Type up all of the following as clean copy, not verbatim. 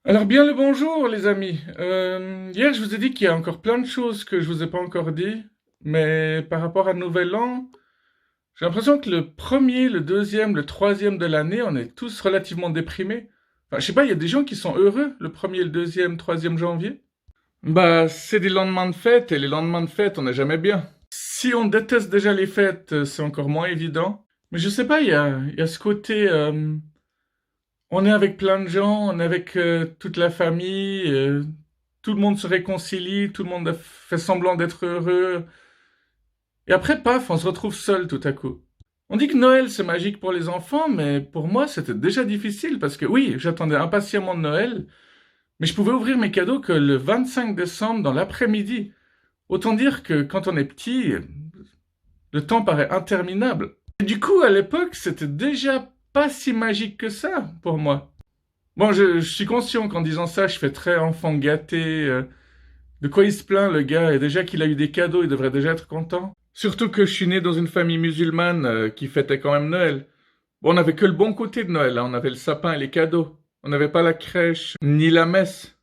Alors bien le bonjour les amis. Hier je vous ai dit qu'il y a encore plein de choses que je vous ai pas encore dit, mais par rapport à Nouvel An, j'ai l'impression que le premier, le deuxième, le troisième de l'année, on est tous relativement déprimés. Enfin, je sais pas, il y a des gens qui sont heureux le premier, le deuxième, troisième janvier. Bah, c'est des lendemains de fête et les lendemains de fête, on n'est jamais bien. Si on déteste déjà les fêtes, c'est encore moins évident. Mais je sais pas, il y a ce côté. On est avec plein de gens, on est avec toute la famille, tout le monde se réconcilie, tout le monde fait semblant d'être heureux. Et après, paf, on se retrouve seul tout à coup. On dit que Noël, c'est magique pour les enfants, mais pour moi, c'était déjà difficile parce que oui, j'attendais impatiemment de Noël, mais je pouvais ouvrir mes cadeaux que le 25 décembre dans l'après-midi. Autant dire que quand on est petit, le temps paraît interminable. Et du coup, à l'époque, c'était déjà pas si magique que ça pour moi. Bon, je suis conscient qu'en disant ça, je fais très enfant gâté. De quoi il se plaint, le gars? Et déjà qu'il a eu des cadeaux, il devrait déjà être content. Surtout que je suis né dans une famille musulmane qui fêtait quand même Noël. Bon, on n'avait que le bon côté de Noël, hein. On avait le sapin et les cadeaux. On n'avait pas la crèche, ni la messe.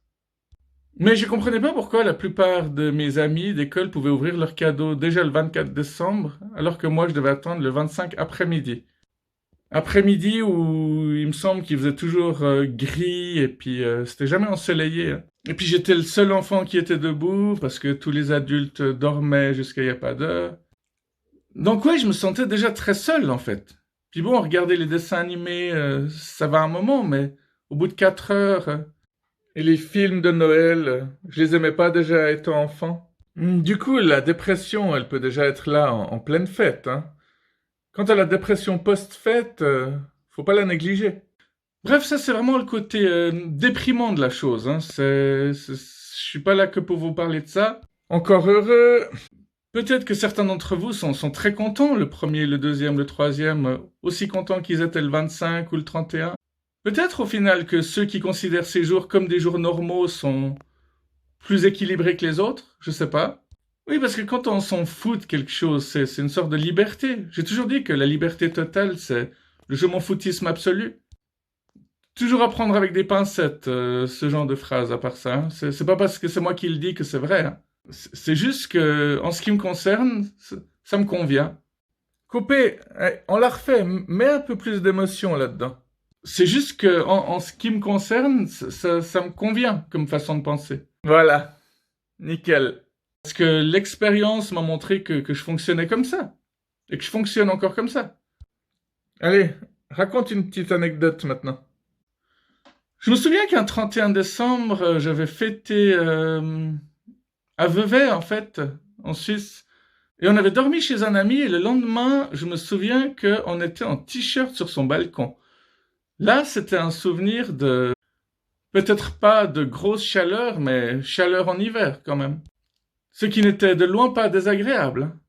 Mais je comprenais pas pourquoi la plupart de mes amis d'école pouvaient ouvrir leurs cadeaux déjà le 24 décembre, alors que moi je devais attendre le 25 après-midi. Après-midi où il me semble qu'il faisait toujours gris et puis c'était jamais ensoleillé, hein. Et puis j'étais le seul enfant qui était debout parce que tous les adultes dormaient jusqu'à il y a pas d'heure. Donc ouais, je me sentais déjà très seul en fait. Puis bon, regarder les dessins animés, ça va un moment, mais au bout de 4 heures, et les films de Noël, je les aimais pas déjà étant enfant. Du coup, la dépression, elle peut déjà être là en pleine fête, hein. Quant à la dépression post-fête, faut pas la négliger. Bref, ça c'est vraiment le côté déprimant de la chose, hein. Je suis pas là que pour vous parler de ça. Encore heureux. Peut-être que certains d'entre vous sont très contents, le premier, le deuxième, le troisième, aussi contents qu'ils étaient le 25 ou le 31. Peut-être au final que ceux qui considèrent ces jours comme des jours normaux sont plus équilibrés que les autres, je sais pas. Oui, parce que quand on s'en fout de quelque chose, c'est une sorte de liberté. J'ai toujours dit que la liberté totale, c'est le je m'en foutisme absolu. Toujours à prendre avec des pincettes, ce genre de phrase, à part ça, hein. C'est pas parce que c'est moi qui le dis que c'est vrai, hein. C'est juste que, en ce qui me concerne, ça me convient. Coupé, on la refait, mets un peu plus d'émotion là-dedans. C'est juste que, en ce qui me concerne, ça me convient comme façon de penser. Voilà, nickel. Parce que l'expérience m'a montré que je fonctionnais comme ça. Et que je fonctionne encore comme ça. Allez, raconte une petite anecdote maintenant. Je me souviens qu'un 31 décembre, j'avais fêté à Vevey, en fait, en Suisse. Et on avait dormi chez un ami et le lendemain, je me souviens qu'on était en t-shirt sur son balcon. Là, c'était un souvenir de, peut-être pas de grosse chaleur, mais chaleur en hiver quand même. Ce qui n'était de loin pas désagréable, hein.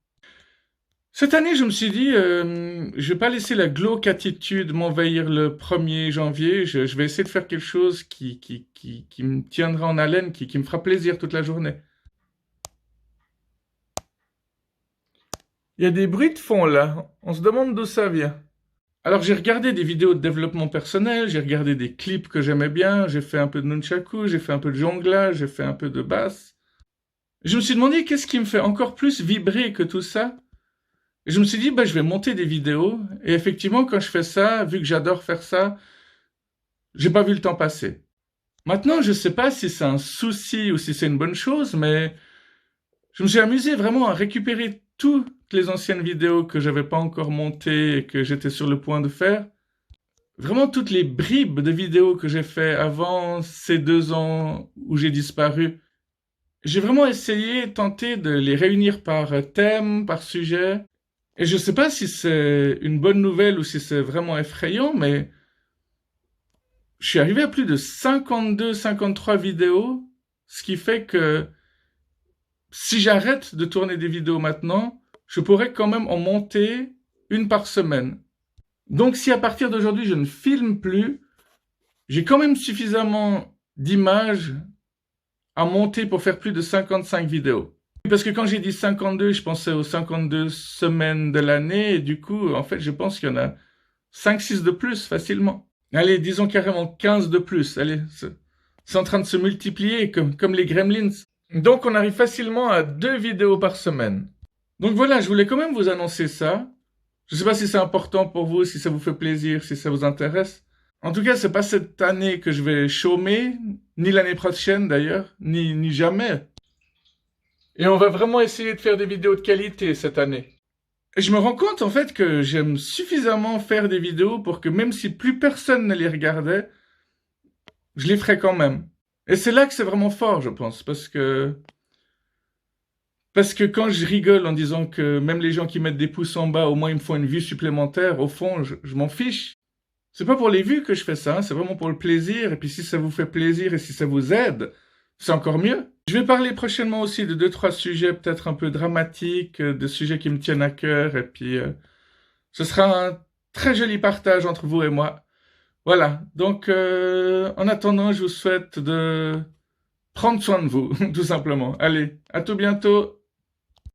Cette année, je me suis dit, je vais pas laisser la glauque attitude m'envahir le 1er janvier. Je vais essayer de faire quelque chose qui me tiendra en haleine, qui me fera plaisir toute la journée. Il y a des bruits de fond là. On se demande d'où ça vient. Alors j'ai regardé des vidéos de développement personnel, j'ai regardé des clips que j'aimais bien, j'ai fait un peu de nunchaku, j'ai fait un peu de jonglage, j'ai fait un peu de basse. Je me suis demandé qu'est-ce qui me fait encore plus vibrer que tout ça. Et je me suis dit, bah, je vais monter des vidéos. Et effectivement, quand je fais ça, vu que j'adore faire ça, j'ai pas vu le temps passer. Maintenant, je sais pas si c'est un souci ou si c'est une bonne chose, mais je me suis amusé vraiment à récupérer toutes les anciennes vidéos que j'avais pas encore montées et que j'étais sur le point de faire. Vraiment toutes les bribes de vidéos que j'ai fait avant ces 2 ans où j'ai disparu. J'ai vraiment essayé, tenté de les réunir par thème, par sujet. Et je sais pas si c'est une bonne nouvelle ou si c'est vraiment effrayant, mais je suis arrivé à plus de 52, 53 vidéos, ce qui fait que si j'arrête de tourner des vidéos maintenant, je pourrais quand même en monter une par semaine. Donc si à partir d'aujourd'hui je ne filme plus, j'ai quand même suffisamment d'images à monter pour faire plus de 55 vidéos. Parce que quand j'ai dit 52, je pensais aux 52 semaines de l'année, et du coup, en fait, je pense qu'il y en a 5, 6 de plus, facilement. Allez, disons carrément 15 de plus. Allez, C'est en train de se multiplier comme les gremlins. Donc on arrive facilement à 2 vidéos par semaine. Donc voilà, je voulais quand même vous annoncer ça. Je sais pas si c'est important pour vous, si ça vous fait plaisir, si ça vous intéresse. En tout cas, c'est pas cette année que je vais chômer, ni l'année prochaine d'ailleurs, ni jamais. Et on va vraiment essayer de faire des vidéos de qualité cette année. Et je me rends compte en fait que j'aime suffisamment faire des vidéos pour que même si plus personne ne les regardait, je les ferais quand même. Et c'est là que c'est vraiment fort, je pense, parce que quand je rigole en disant que même les gens qui mettent des pouces en bas, au moins ils me font une vue supplémentaire, au fond, je m'en fiche. C'est pas pour les vues que je fais ça, hein, c'est vraiment pour le plaisir. Et puis si ça vous fait plaisir et si ça vous aide, c'est encore mieux. Je vais parler prochainement aussi de 2-3 sujets peut-être un peu dramatiques, de sujets qui me tiennent à cœur. Et puis ce sera un très joli partage entre vous et moi. Voilà, donc en attendant, je vous souhaite de prendre soin de vous, tout simplement. Allez, à tout bientôt.